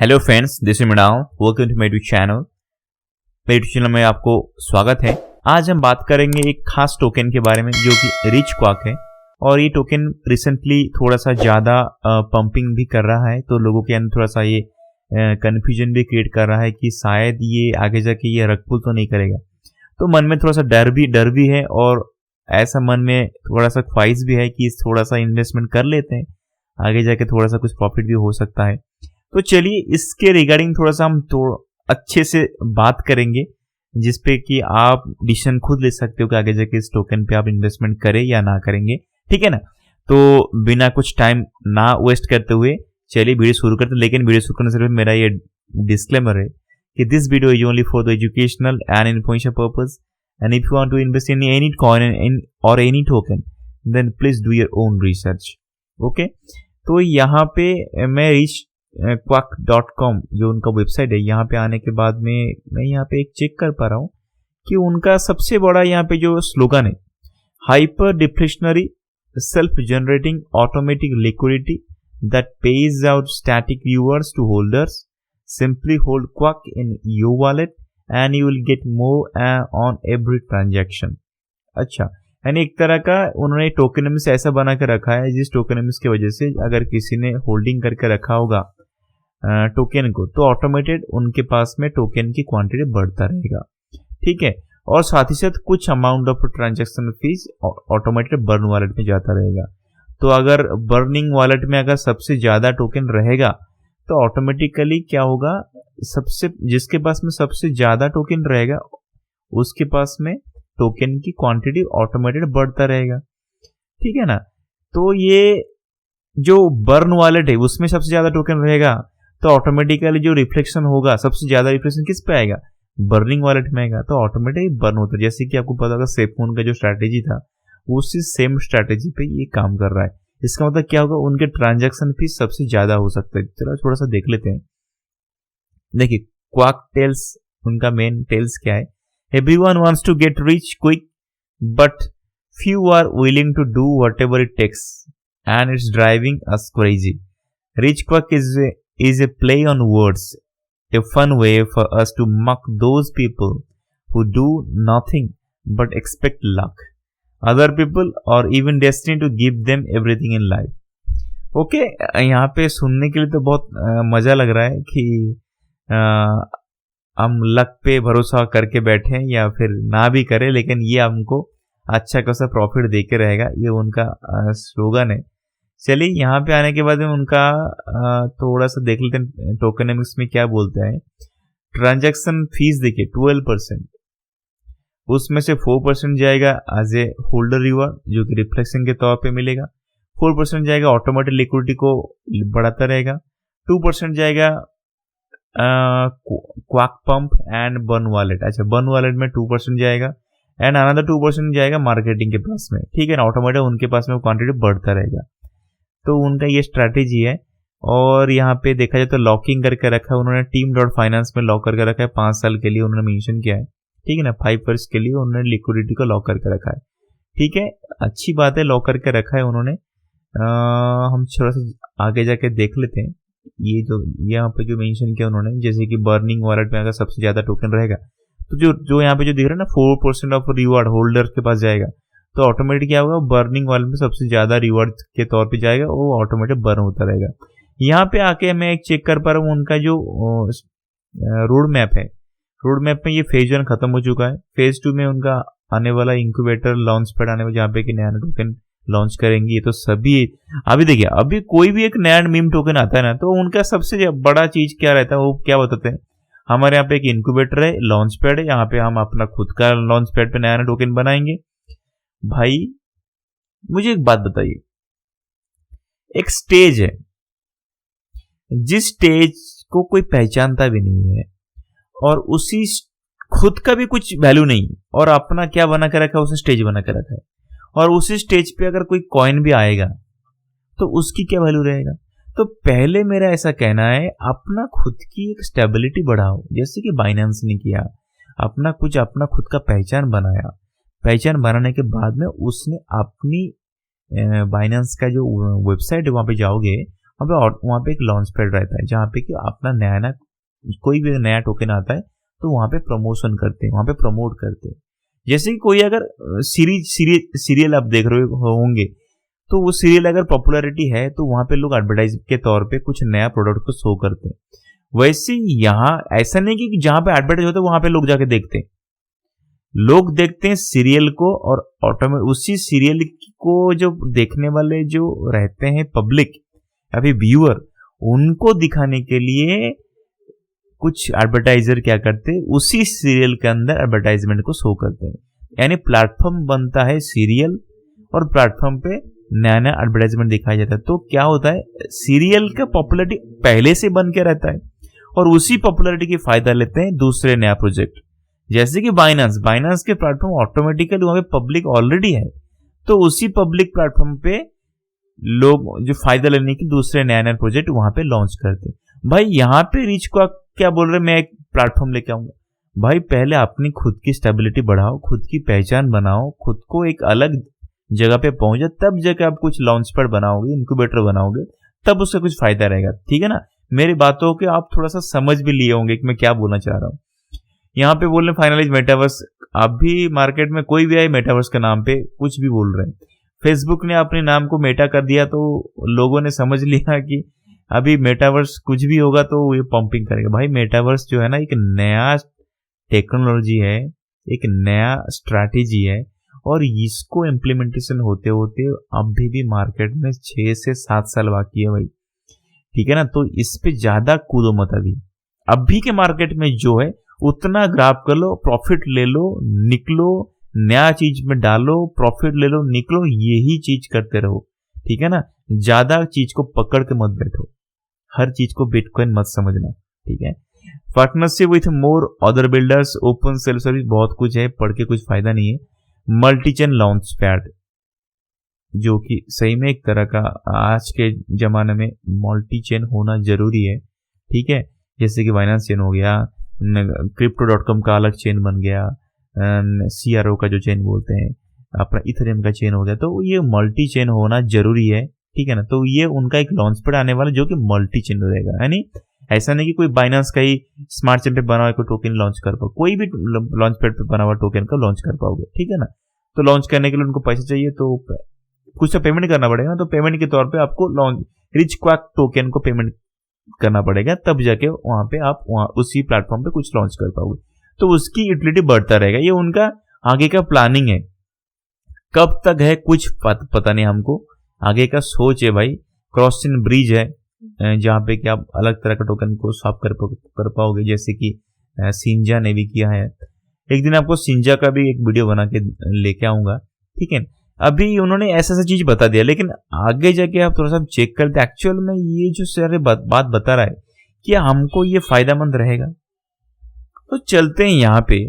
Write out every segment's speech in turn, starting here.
Hello friends, this is Mrinal. Welcome to my YouTube channel. मेरे YouTube channel में आपको स्वागत है। आज हम बात करेंगे एक खास टोकन के बारे में जो कि रिच क्वाक है, और ये टोकन रिसेंटली थोड़ा सा ज़्यादा पंपिंग भी कर रहा है, तो लोगों के अंदर थोड़ा सा ये कन्फ्यूजन भी क्रिएट कर रहा है कि शायद ये आगे जाके ये रग पुल तो नहीं करेगा। तो मन में थोड़ा सा डर भी है, और ऐसा मन में थोड़ा सा ख्वाहिश भी है कि थोड़ा सा इन्वेस्टमेंट कर लेते हैं, आगे जाके थोड़ा सा कुछ प्रॉफिट भी हो सकता है। तो चलिए इसके रिगार्डिंग थोड़ा सा हम अच्छे से बात करेंगे, जिसपे कि आप डिसीजन खुद ले सकते हो कि आगे जाके इस टोकन पे आप इन्वेस्टमेंट करें या ना करेंगे। ठीक है ना। तो बिना कुछ टाइम ना वेस्ट करते हुए चलिए वीडियो शुरू करते हैं। लेकिन वीडियो शुरू करने से पहले मेरा ये डिस्क्लेमर है कि this video is only for the educational and information purpose, and if you want to invest in any coin और any token then please do your own research. Okay, तो यहाँ पे मैं richquack.com जो उनका वेबसाइट है, यहाँ पे आने के बाद में मैं यहाँ पे एक चेक कर पा रहा हूँ कि उनका सबसे बड़ा यहाँ पे जो स्लोगन है, hyper deflationary self generating automatic liquidity that pays out static viewers to holders, simply hold Quack in your wallet and you will get more on every transaction. अच्छा, यानी एक तरह का उन्होंने टोकनम्स ऐसा बना के रखा है जिस टोकनम्स की वजह से अगर किसी ने होल्डिंग करके रखा होगा टोकन को, तो ऑटोमेटेड उनके पास में टोकन की क्वांटिटी बढ़ता रहेगा। ठीक है, और साथ ही साथ कुछ amount of transaction fees automated burn wallet में जाता रहेगा। तो अगर बर्निंग वॉलेट में अगर सबसे ज्यादा टोकन रहेगा तो ऑटोमेटिकली क्या होगा, जिसके पास में सबसे ज्यादा टोकन रहेगा उसके पास में टोकन की क्वांटिटी ऑटोमेटेड बढ़ता रहेगा। ठीक है ना। तो ये जो बर्न वॉलेट है उसमें सबसे ज्यादा टोकन रहेगा, तो ऑटोमेटिकली जो रिफ्लेक्शन होगा, सबसे ज्यादा रिफ्लेक्शन किस पे आएगा, बर्निंग वॉलेट में आएगा, तो ऑटोमेटिक बर्न होता है। जैसे कि आपको पता होगा सेफमून का जो स्ट्रैटेजी था, उसी सेम स्ट्रैटेजी पे ये काम कर रहा है। इसका मतलब क्या होगा, उनके ट्रांजैक्शन फीस सबसे ज्यादा हो सकता है। चलो थोड़ा सा देख लेते हैं। देखिए क्वाक टेल्स, उनका मेन टेल्स क्या है, everyone wants to get rich quick but few are willing to do whatever it takes and it's driving us crazy. Rich quick is a play on words, a fun way for us to mock those people who do nothing but expect luck, other people or even destiny to give them everything in life. Okay, यहाँ पे सुनने के लिए तो बहुत मजा लग रहा है कि हम लक पे भरोसा करके बैठे या फिर ना भी करें, लेकिन ये हमको अच्छा खासा प्रॉफिट देके रहेगा, ये उनका स्लोगन है। चलिए यहाँ पे आने के बाद में उनका थोड़ा सा देख लेते हैं टोकनमिक्स में क्या बोलते हैं। ट्रांजैक्शन फीस देखिए 12%, उसमें से 4% जाएगा एज ए होल्डर रिवॉर्ड जो कि रिफ्लेक्शन के तौर पे मिलेगा, 4% जाएगा ऑटोमेटिक लिक्विडिटी को बढ़ाता रहेगा, 2% जाएगा quack pump and burn wallet. अच्छा, बर्न वॉलेट में 2% जाएगा एंड अनदर 2% जाएगा मार्केटिंग के पास में। ठीक है ना, ऑटोमेटिक उनके पास में क्वांटिटी बढ़ता रहेगा। तो उनका ये स्ट्रैटेजी है। और यहाँ पे देखा जाए तो लॉकिंग करके रखा है उन्होंने, टीम डॉट फाइनेंस में लॉक करके रखा है 5 साल के लिए उन्होंने मेंशन किया है। ठीक है ना, 5 वर्ष के लिए उन्होंने लिक्विडिटी को लॉक करके रखा है। ठीक है, अच्छी बात है, लॉक करके रखा है उन्होंने। हम थोड़ा सा आगे जाके देख लेते हैं। ये जो यहाँ पे जो मेंशन किया उन्होंने, जैसे कि बर्निंग वॉलेट में अगर सबसे ज्यादा टोकन रहेगा तो जो यहाँ पे जो दिख रहा है ना 4% ऑफ रिवॉर्ड होल्डर के पास जाएगा, तो ऑटोमेटिक क्या होगा, बर्निंग वॉलेट में सबसे ज्यादा रिवॉर्ड के तौर पे जाएगा, वो ऑटोमेटिक बर्न होता रहेगा। यहाँ पे आके मैं एक चेक कर पा रहा हूँ उनका जो रोड मैप है। रोड मैप में ये फेज 1 खत्म हो चुका है। फेज 2 में उनका आने वाला इंक्यूबेटर लॉन्च पैड आने वाला, जहाँ पे कि नया टोकन लॉन्च करेंगे। ये तो सभी अभी देखिए, अभी कोई भी एक नया मीम टोकन आता है ना, तो उनका सबसे बड़ा चीज क्या रहता है, वो क्या बताते हैं, हमारे यहाँ पे एक इंक्यूबेटर है, लॉन्च पैड है, यहाँ पे हम अपना खुद का लॉन्च पैड पे नया टोकन बनाएंगे। भाई मुझे एक बात बताइए, एक स्टेज है जिस स्टेज को कोई पहचानता भी नहीं है, और उसी खुद का भी कुछ वैल्यू नहीं, और अपना क्या बना के रखा है, उसने स्टेज बना के रखा है, और उसी स्टेज पे अगर कोई कॉइन भी आएगा तो उसकी क्या वैल्यू रहेगा। तो पहले मेरा ऐसा कहना है, अपना खुद की एक स्टेबिलिटी बढ़ाओ, जैसे कि बाइनेंस ने किया, अपना खुद का पहचान बनाया। पहचान बनाने के बाद में उसने अपनी बाइनेंस का जो वेबसाइट है वहां पे जाओगे वहाँ पे एक लॉन्च पैड रहता है जहाँ पे कि अपना नया कोई भी नया टोकन आता है तो वहाँ पे प्रमोशन करते हैं, वहाँ पे प्रमोट करते हैं। जैसे कि कोई अगर सीरियल आप देख रहे होंगे तो वो सीरियल अगर पॉपुलैरिटी है तो वहाँ पे लोग एडवर्टाइज के तौर पे कुछ नया प्रोडक्ट को शो करते हैं। वैसे यहाँ ऐसा नहीं कि जहाँ पे एडवर्टाइज होता है वहाँ पे लोग जाके देखते हैं, लोग देखते हैं सीरियल को, और ऑटोमेटिक उसी सीरियल को जो देखने वाले जो रहते हैं पब्लिक या फिर व्यूअर, उनको दिखाने के लिए कुछ एडवर्टाइजर क्या करते हैं, उसी सीरियल के अंदर एडवर्टाइजमेंट को शो करते हैं। यानी प्लेटफॉर्म बनता है सीरियल और प्लेटफॉर्म पे नया नया एडवर्टाइजमेंट दिखाया जाता है। तो क्या होता है, सीरियल का पॉपुलैरिटी पहले से बन के रहता है और उसी पॉपुलैरिटी की फायदा लेते हैं दूसरे नया प्रोजेक्ट। जैसे कि बाइनेंस के प्लेटफॉर्म ऑटोमेटिकली वहां पे पब्लिक ऑलरेडी है, तो उसी पब्लिक प्लेटफॉर्म पे लोग जो फायदा लेने के दूसरे नया नया प्रोजेक्ट वहां पे लॉन्च करते हैं। भाई यहाँ पे रिच को क्या बोल रहे, मैं एक प्लेटफॉर्म लेके आऊंगा। भाई पहले अपनी खुद की स्टेबिलिटी बढ़ाओ, खुद की पहचान बनाओ, खुद को एक अलग जगह पे पहुंचे, तब जाके आप कुछ लॉन्च पैड बनाओगे, इनक्यूबेटर बनाओगे, तब उसका कुछ फायदा रहेगा। ठीक है ना, मेरी बातों के आप थोड़ा सा समझ भी लिए होंगे कि मैं क्या बोलना चाह रहा हूँ। यहाँ पे बोल रहे फाइनलाइज मेटावर्स, अभी मार्केट में कोई भी आए मेटावर्स के नाम पे कुछ भी बोल रहे हैं। फेसबुक ने अपने नाम को मेटा कर दिया तो लोगों ने समझ लिया कि अभी मेटावर्स कुछ भी होगा तो ये पंपिंग करेगा। भाई मेटावर्स जो है ना, एक नया टेक्नोलॉजी है, एक नया स्ट्रैटेजी है, और इसको इम्प्लीमेंटेशन होते होते अभी भी मार्केट में 6 से 7 साल बाकी है भाई। ठीक है ना, तो इस पे ज्यादा कूदो मत। अभी के मार्केट में जो है उतना ग्राब कर लो, प्रॉफिट ले लो, निकलो, नया चीज में डालो, प्रॉफिट ले लो, निकलो, यही चीज करते रहो। ठीक है ना, ज्यादा चीज को पकड़ के मत बैठो, हर चीज को बिटकॉइन मत समझना। ठीक है, partnership with more other builders, open self service, बहुत कुछ है, पढ़ के कुछ फायदा नहीं है। मल्टी चेन लॉन्च पैड, जो कि सही में एक तरह का आज के जमाने में मल्टी चेन होना जरूरी है। ठीक है, जैसे कि बाइनेंस चेन हो गया, crypto.com का अलग चेन बन गया, CRO का जो चेन बोलते हैं, अपना इथेरियम का चेन हो गया, तो ये मल्टी चेन होना जरूरी है। ठीक है ना, तो ये उनका एक लॉन्च पैड आने वाला जो कि मल्टी चेन रहेगा। यानी ऐसा नहीं कि कोई बाइनेंस का ही स्मार्ट चेन पे बना हुआ कोई टोकन लॉन्च कर पाओ, कोई भी लॉन्च पैड पे बना हुआ टोकन का लॉन्च कर पाओगे। ठीक है ना, तो लॉन्च करने के लिए उनको पैसे चाहिए, तो कुछ तो पेमेंट करना पड़ेगा। तो पेमेंट के तौर पे आपको रिच क्वाक टोकन को पेमेंट करना पड़ेगा, तब जाके वहां पे आप उसी प्लेटफॉर्म पे कुछ लॉन्च कर पाओगे, तो उसकी यूटिलिटी बढ़ता रहेगा। ये उनका आगे का प्लानिंग है, कब तक है कुछ पता नहीं हमको, आगे का सोच है भाई। क्रॉस चेन ब्रिज है जहाँ पे कि आप अलग तरह का टोकन को स्वैप कर पाओगे, जैसे कि सिंजा ने भी किया है। एक दिन आपको सिंजा का भी एक वीडियो बना के लेके आऊंगा। ठीक है, अभी उन्होंने ऐसा चीज बता दिया, लेकिन आगे जाके आप थोड़ा सा चेक करते एक्चुअल में ये जो सारे बात बता रहा है कि हमको ये फायदेमंद रहेगा। तो चलते हैं यहाँ पे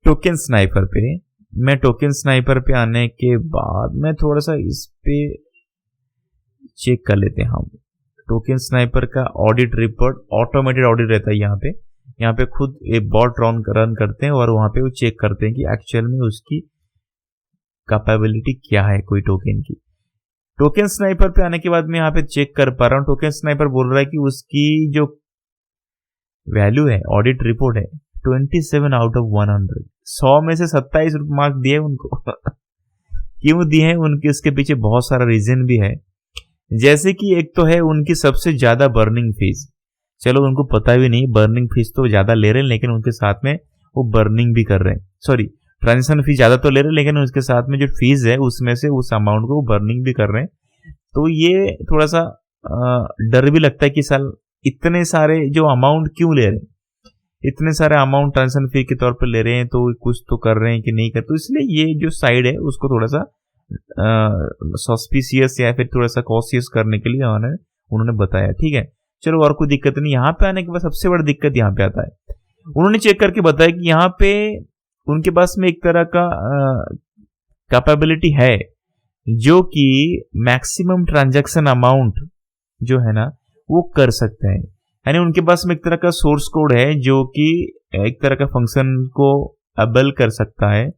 टोकन स्नाइपर पे। मैं टोकन स्नाइपर पे आने के बाद मैं थोड़ा सा इस पे चेक कर लेते हैं हम। टोकन स्नाइपर का ऑडिट रिपोर्ट, ऑटोमेटेड ऑडिट रहता है यहाँ पे खुद एक बॉट रन करते हैं और वहां पे वो चेक करते हैं कि एक्चुअल में उसकी कैपेबिलिटी क्या है कोई टोकन की। टोकन स्नाइपर पे आने के बाद मैं यहाँ पे चेक कर पा रहा हूँ, टोकन स्नाइपर बोल रहा है कि उसकी जो वैल्यू है, ऑडिट रिपोर्ट है 27 आउट ऑफ 100, 100 में से 27 मार्क दिए उनको। क्यों दिए हैं उनके, उसके पीछे बहुत सारा रीजन भी है। जैसे कि एक तो है उनकी सबसे ज्यादा बर्निंग फीस, चलो उनको पता भी नहीं, बर्निंग फीस तो ज्यादा ले रहे हैं, लेकिन उनके साथ में वो बर्निंग भी कर रहे हैं, सॉरी ट्रांजेक्शन फीस ज्यादा तो ले रहे हैं, लेकिन उसके साथ में जो फीस है उसमें से उस अमाउंट को बर्निंग भी कर रहे हैं। तो ये थोड़ा सा डर भी लगता है कि साल इतने सारे जो अमाउंट क्यों ले रहे हैं, इतने सारे अमाउंट ट्रांजेक्शन फी के तौर पर ले रहे हैं, तो कुछ तो कर रहे हैं कि नहीं कर। तो इसलिए ये जो साइड है उसको थोड़ा सा सस्पिशियस या फिर थोड़ा सा कॉशियस करने के लिए उन्होंने बताया। ठीक है, चलो और कोई दिक्कत नहीं। यहाँ पे आने के बाद सबसे बड़ा दिक्कत यहाँ पे आता है, उन्होंने चेक करके बताया कि यहाँ पे उनके पास में एक तरह का कैपेबिलिटी है जो कि मैक्सिमम ट्रांजैक्शन अमाउंट जो है ना वो कर सकते हैं। यानी उनके पास में एक तरह का सोर्स कोड है जो कि एक तरह का फंक्शन को एबल कर सकता है,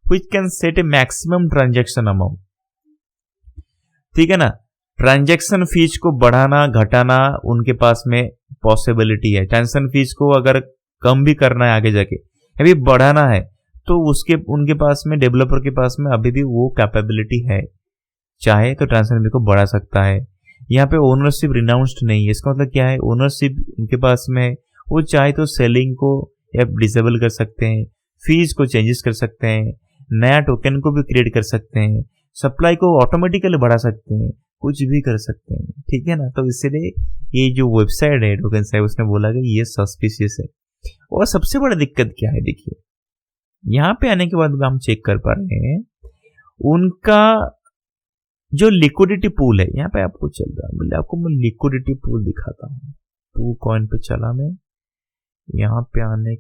which can set a maximum transaction amount। ठीक है ना, ट्रांजैक्शन फीस को बढ़ाना घटाना उनके पास में पॉसिबिलिटी है। ट्रांजैक्शन फीस को अगर कम भी करना है आगे जाके, अभी बढ़ाना है, तो उनके पास में, डेवलपर के पास में अभी भी वो कैपेबिलिटी है, चाहे तो ट्रांजैक्शन फी को बढ़ा सकता है। यहाँ पे ओनरशिप रिनाउंस्ड नहीं है। इसका मतलब क्या है, ओनरशिप उनके पास में है, वो चाहे तो सेलिंग को या डिसेबल कर सकते हैं, फीस को चेंजेस कर सकते हैं, नया टोकन को भी क्रिएट कर सकते हैं, सप्लाई को ऑटोमेटिकली बढ़ा सकते हैं, कुछ भी कर सकते हैं, ठीक है ना। तो इसलिए ये जो वेबसाइट है टोकन साइब, उसने बोला कि ये सस्पिशियस है। और सबसे बड़ा दिक्कत क्या है, देखिए यहाँ पे आने के बाद हम चेक कर पा रहे हैं उनका जो लिक्विडिटी पूल है। यहाँ पे आपको चल रहा है, बोले आपको मैं लिक्विडिटी पूल दिखाता हूँ। पू कॉइन पे चला मैं, यहाँ पे आने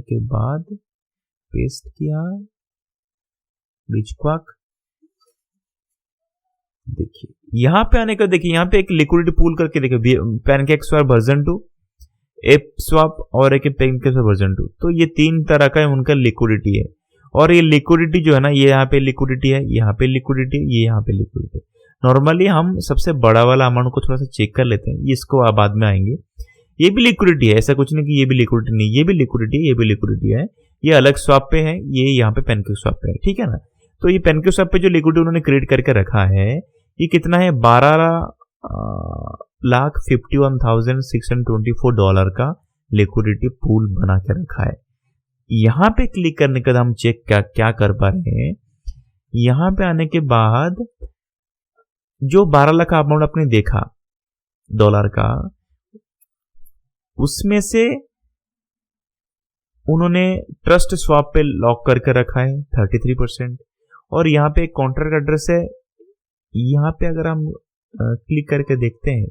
के बाद पेस्ट किया रिचक्वाक। देखिए यहाँ पे आने का, देखिए यहाँ पे एक लिक्विडिटी पूल करके देखिए, पैनकेकस्वैप वर्जन 2, एपस्वैप और एक पैनकेकस्वैप वर्जन 2। तो ये 3 तरह का उनका लिक्विडिटी है। और ये लिक्विडिटी जो है ना, ये यहाँ पे लिक्विडिटी है, यहाँ पे लिक्विडिटी, ये यहाँ पे लिक्विडिटी। नॉर्मली हम सबसे बड़ा वाला अमाउंट को थोड़ा सा चेक कर लेते हैं, इसको आप बाद में आएंगे। ये भी लिक्विडिटी है, ऐसा कुछ नहीं कि ये भी लिक्विडिटी नहीं, ये भी लिक्विडिटी है, ये भी लिक्विडिटी है। ये अलग स्वैप पे है, ये यहाँ पे पैनकेकस्वैप पे है, ठीक है ना। तो ये पैनकेकस्वैप पे जो लिक्विडिटी उन्होंने क्रिएट करके रखा है, ये कितना है, $12,51,624 का लिक्विडिटी पूल बना के रखा है। यहां पे क्लिक करने के बाद हम चेक क्या कर पा रहे हैं। यहां पे आने के बाद जो 12 लाख अमाउंट आपने देखा डॉलर का, उसमें से उन्होंने ट्रस्ट स्वैप पे लॉक करके रखा है 33%। और यहाँ पे एक कॉन्ट्रैक्ट एड्रेस है, यहाँ पे अगर हम क्लिक करके देखते हैं,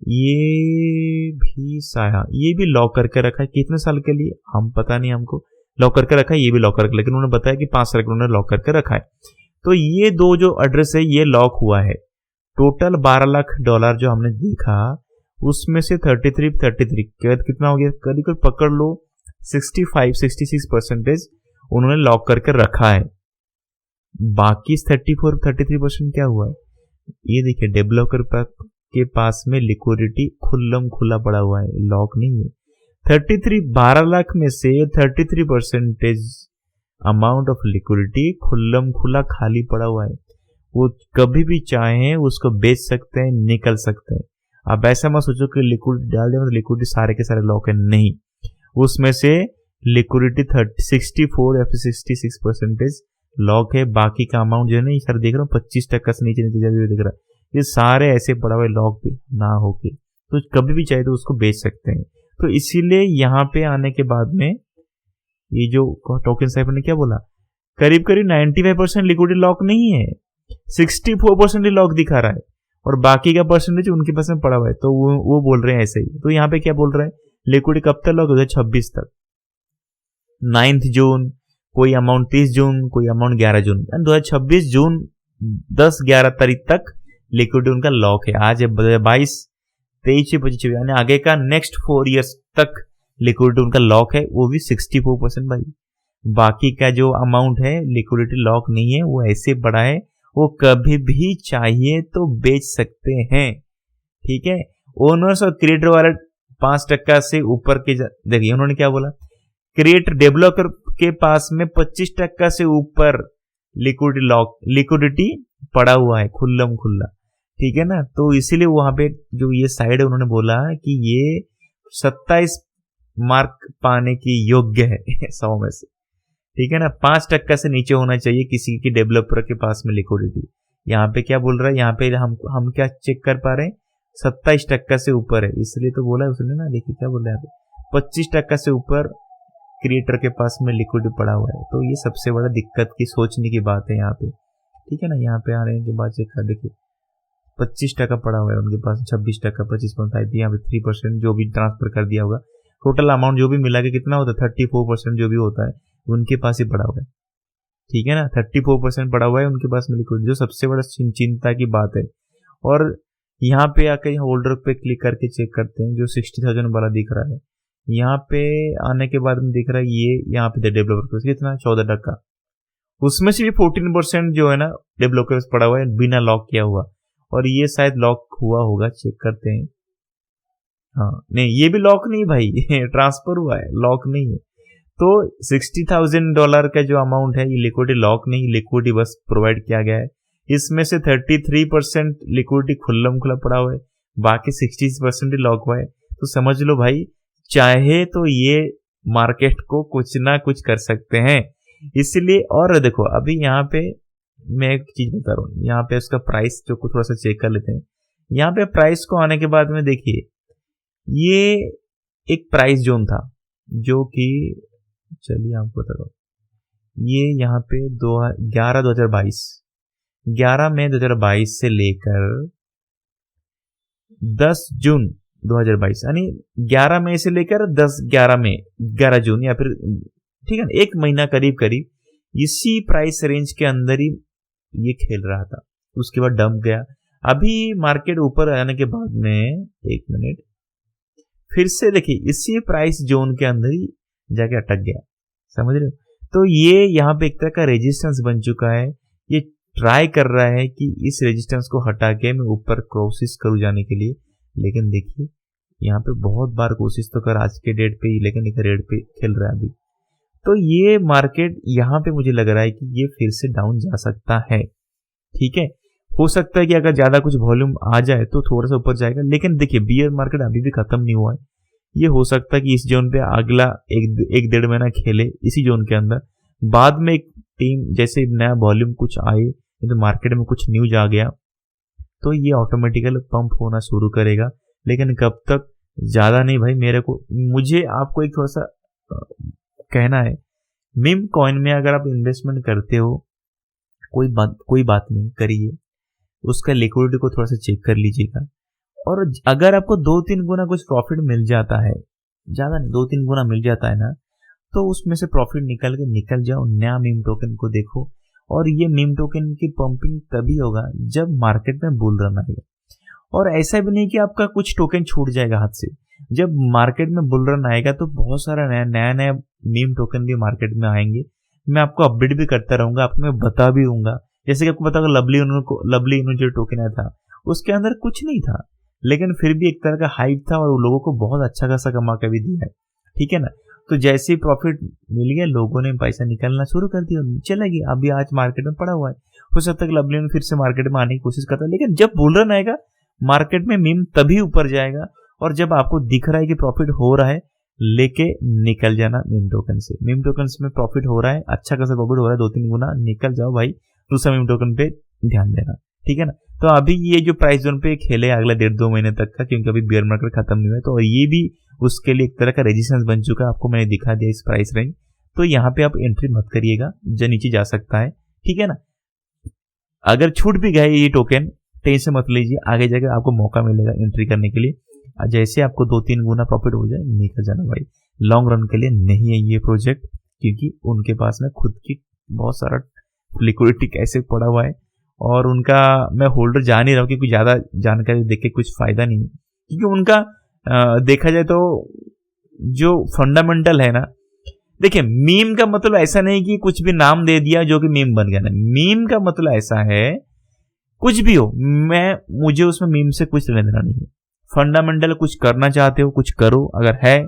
ये भी साया, ये भी लॉक करके रखा है। कितने साल के लिए हम पता नहीं, हमको लॉक करके रखा है, ये भी लॉक करके, लेकिन उन्होंने बताया कि 5 साल के उन्होंने लॉक करके रखा है। तो ये दो जो एड्रेस है ये लॉक हुआ है। टोटल $12 लाख जो हमने देखा, उसमें से 33 कितना हो गया, करीब पकड़ लो 65-66% उन्होंने लॉक करके रखा है। बाकी 33% क्या हुआ है, ये देखिए डेवलपर के पास में लिक्विडिटी खुल्लम खुला पड़ा हुआ है, लॉक नहीं है। 12 लाख में से 33% अमाउंट ऑफ लिक्विडिटी खुल्लम खुला खाली पड़ा हुआ है। वो कभी भी चाहें उसको बेच सकते हैं, निकल सकते हैं। अब ऐसा मत सोचो कि लिक्विडिटी डाल दिया मतलब लिक्विडिटी सारे के सारे लॉक है, नहीं। उसमें से लिक्विडिटी 64 या फिर 66% लॉक है। बाकी का अमाउंट जो है ना, ये सर देख रहा हूँ 25% से नीचे दिख रहा है, ये सारे ऐसे पड़ा हुआ लॉक भी ना होके, तो कभी भी चाहे तो उसको बेच सकते हैं। तो इसीलिए यहाँ पे आने के बाद में ये जो टोकन साइब ने क्या बोला, करीब 95% लिक्विडिटी लॉक नहीं है, 64% लॉक दिखा रहा है, और बाकी का परसेंटेज उनके पास में पड़ा हुआ है। तो वो बोल रहे हैं ऐसे ही। तो यहाँ पे क्या बोल रहे हैं, लिक्विडिटी कब तक लॉक हो जाए, 26 तक, 9 जून, कोई अमाउंट 30 जून, कोई अमाउंट 11 जून, 2026 जून 10-11 तारीख तक लिक्विडिटी उनका लॉक है। आज 22, 23, 25, यानी आगे का नेक्स्ट 4 ईयर्स तक लिक्विडिटी उनका लॉक है, वो भी 64% भाई। बाकी का जो अमाउंट है लिक्विडिटी लॉक नहीं है, वो ऐसे पड़ा है, वो कभी भी चाहिए तो बेच सकते हैं, ठीक है। ओनर्स और क्रिएटर वाले 5% से ऊपर के, देखिए उन्होंने क्या बोला, क्रिएटर डेवलपर के पास में 25% से ऊपर लिक्विडिटी पड़ा हुआ है, खुल्लम खुल्ला, ठीक है ना। तो इसीलिए वहां पे जो ये साइड है, उन्होंने बोला कि ये 27 मार्क पाने की योग्य है 100 में से, ठीक है ना। 5% से नीचे होना चाहिए किसी की डेवलपर के पास में लिक्विडिटी। यहाँ पे क्या बोल रहा है, यहाँ पे हम क्या चेक कर पा रहे हैं, 27% से ऊपर है, इसलिए तो बोला है उसने ना। देखिए क्या बोल रहा है, 25% से ऊपर क्रिएटर के पास में लिक्विडिटी पड़ा हुआ है। तो ये सबसे बड़ा दिक्कत की सोचने की बात है यहाँ पे, ठीक है ना। यहाँ पे आने के बाद चेक कर देखिए, 25% पड़ा हुआ है उनके पास, 26%, 25.5, यहाँ पे 3% जो भी ट्रांसफर कर दिया होगा, टोटल अमाउंट जो भी मिला के कितना होता है, 34% जो भी होता है उनके पास ही पड़ा हुआ है, ठीक है ना। 34% पड़ा हुआ है उनके पास में लिक्विडिटी, जो सबसे बड़ा चिंता की बात है। और यहाँ पे आकर होल्डर पे क्लिक करके चेक करते हैं, जो 60,000 वाला दिख रहा है, यहाँ पे आने के बाद में दिख रहा है ये, यहाँ पे डेवलपर कितना 14%, उसमें से भी 14% जो है ना डेवलपर्स पड़ा हुआ है बिना लॉक किया हुआ, और ये शायद लॉक हुआ होगा, चेक करते हैं। हाँ नहीं, ये भी लॉक नहीं भाई ट्रांसफर हुआ है, लॉक नहीं है। तो $60,000 का जो अमाउंट है ये लिक्विडिटी लॉक नहीं, लिक्विडिटी बस प्रोवाइड किया गया है। इसमें से 33% लिक्विडिटी खुल्लम खुला पड़ा हुआ है, बाकी 60% ही लॉक हुआ है। तो समझ लो भाई, चाहे तो ये मार्केट को कुछ ना कुछ कर सकते हैं। इसलिए और देखो अभी यहाँ पे मैं एक चीज बता रहा हूँ, यहाँ पे उसका प्राइस जो को थोड़ा सा चेक कर लेते हैं। यहाँ पे प्राइस को आने के बाद में देखिए, ये एक प्राइस जोन था जो कि, चलिए आपको बता रहा हूँ, ये यहाँ पे 11 मई 2022 से लेकर 10 जून 2022, यानी 11 मई से लेकर 11 जून, या फिर ठीक है ना, एक महीना करीब करीब इसी प्राइस रेंज के अंदर ही ये खेल रहा था। उसके बाद डंप गया। अभी मार्केट ऊपर आने के बाद में, एक मिनट, फिर से देखिए इसी प्राइस जोन के अंदर ही जाके अटक गया, समझ रहे हो। तो ये यहाँ पे एक तरह का रेजिस्टेंस बन चुका है। ये ट्राई कर रहा है कि इस रेजिस्टेंस को हटा के मैं ऊपर कोशिश करूँ जाने के लिए, लेकिन देखिए यहाँ पे बहुत बार कोशिश तो कर आज के डेट पे ही, लेकिन एक रेट पे खेल रहा है अभी। तो ये मार्केट यहाँ पे मुझे लग रहा है कि ये फिर से डाउन जा सकता है, ठीक है। हो सकता है कि अगर ज्यादा कुछ वॉल्यूम आ जाए तो थोड़ा सा ऊपर जाएगा, लेकिन देखिए बियर मार्केट अभी भी खत्म नहीं हुआ है। ये हो सकता है कि इस जोन पे अगला एक 1.5 महीना खेले इसी जोन के अंदर, बाद में एक टीम जैसे नया वॉल्यूम कुछ आए, तो मार्केट में कुछ न्यूज आ गया तो ये ऑटोमेटिकली पंप होना शुरू करेगा। लेकिन कब तक, ज्यादा नहीं भाई। मुझे आपको एक थोड़ा सा कहना है, मीम कॉइन में अगर आप इन्वेस्टमेंट करते हो, कोई बात नहीं, करिए, उसका लिक्विडिटी को थोड़ा सा चेक कर लीजिएगा। और अगर आपको 2-3 गुना कुछ प्रॉफिट मिल जाता है, ज्यादा नहीं 2-3 गुना मिल जाता है ना, तो उसमें से प्रॉफिट निकल जाओ, नया मीम टोकन को देखो। और ये मीम टोकन की पंपिंग तभी होगा जब मार्केट में बुल रन आएगा। और ऐसा भी नहीं कि आपका कुछ टोकन छूट जाएगा हाथ से। जब मार्केट में बुल रन आएगा तो बहुत सारा नया मीम टोकन भी मार्केट में आएंगे। मैं आपको अपडेट भी करता रहूंगा, आपको मैं बता भी दूंगा। जैसे कि आपको पता होगा लवली इनो जो टोकन आया था, उसके अंदर कुछ नहीं था, लेकिन फिर भी एक तरह का हाइप था और लोगों को बहुत अच्छा खासा कमा कर भी दिया है, ठीक है ना। तो जैसे ही प्रॉफिट मिल गया, लोगों ने पैसा निकालना शुरू कर दिया, चला गया। अभी आज मार्केट में पड़ा हुआ है। हो सकता है लवली फिर से मार्केट में आने की कोशिश करता है, लेकिन जब बुल रन आएगा मार्केट में मीम तभी ऊपर जाएगा। और जब आपको दिख रहा है कि प्रॉफिट हो रहा है, लेके निकल जाना मीम टोकन से। मीम टोकन में प्रॉफिट हो रहा है, अच्छा खासा प्रॉफिट हो रहा है, 2-3 गुना, निकल जाओ भाई, दूसरा मीम टोकन पे ध्यान देना, ठीक है ना। तो अभी ये जो प्राइस जोन पे खेले अगला 1.5-2 महीने तक का, क्योंकि अभी बियर मार्केट खत्म नहीं हुआ है, तो ये भी उसके लिए एक तरह का रेजिस्टेंस बन चुका है। आपको मैंने दिखा दिया इस प्राइस रेंज, तो यहाँ पे आप एंट्री मत करिएगा, जो नीचे जा सकता है, ठीक है ना। अगर छूट भी गए ये टोकन, टेंशन मत लीजिए, आगे जाकर आपको मौका मिलेगा एंट्री करने के लिए। जैसे आपको 2-3 गुना प्रॉफिट हो जाए, निकल जाना भाई। लॉन्ग रन के लिए नहीं है ये प्रोजेक्ट, क्योंकि उनके पास में खुद की बहुत सारा लिक्विडिटी कैसे पड़ा हुआ है, और उनका मैं होल्डर जान ही रहा हूँ, क्योंकि ज्यादा जानकारी देख के कुछ फायदा नहीं है। क्योंकि उनका देखा जाए तो जो फंडामेंटल है ना, देखिए मीम का मतलब ऐसा नहीं कि कुछ भी नाम दे दिया जो कि मीम बन गया ना। मीम का मतलब ऐसा है, कुछ भी हो, मुझे उसमें मीम से कुछ लेना देना नहीं है। फंडामेंटल कुछ करना चाहते हो, कुछ करो, अगर है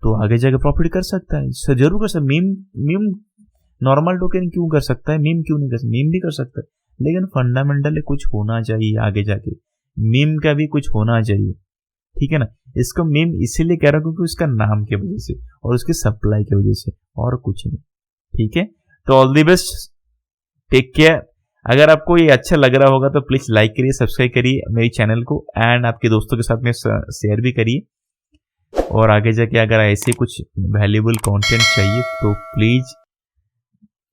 तो आगे जाके प्रॉफिट कर सकता है, जरूर कर सकता है। मीम नॉर्मल टोकन क्यों कर सकता है, मीम क्यों नहीं कर सकता? मीम भी कर सकता है, लेकिन फंडामेंटल कुछ होना चाहिए आगे जाके। मीम का भी कुछ होना चाहिए, ठीक है ना। इसको मीम इसीलिए कह रहा हूं क्योंकि उसका नाम की वजह से और उसकी सप्लाई की वजह से, और कुछ नहीं, ठीक है। तो all the best, take care. अगर आपको ये अच्छा लग रहा होगा तो प्लीज लाइक करिए, सब्सक्राइब करिए मेरी चैनल को, एंड आपके दोस्तों के साथ में शेयर भी करिए। और आगे जाके अगर ऐसे कुछ वैल्यूएबल कंटेंट चाहिए तो प्लीज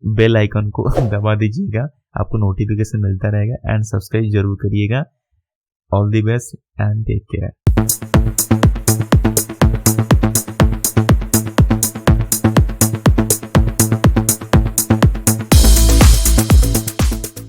बेल आइकन को दबा दीजिएगा, आपको नोटिफिकेशन मिलता रहेगा, एंड सब्सक्राइब जरूर करिएगा। All the best and take care.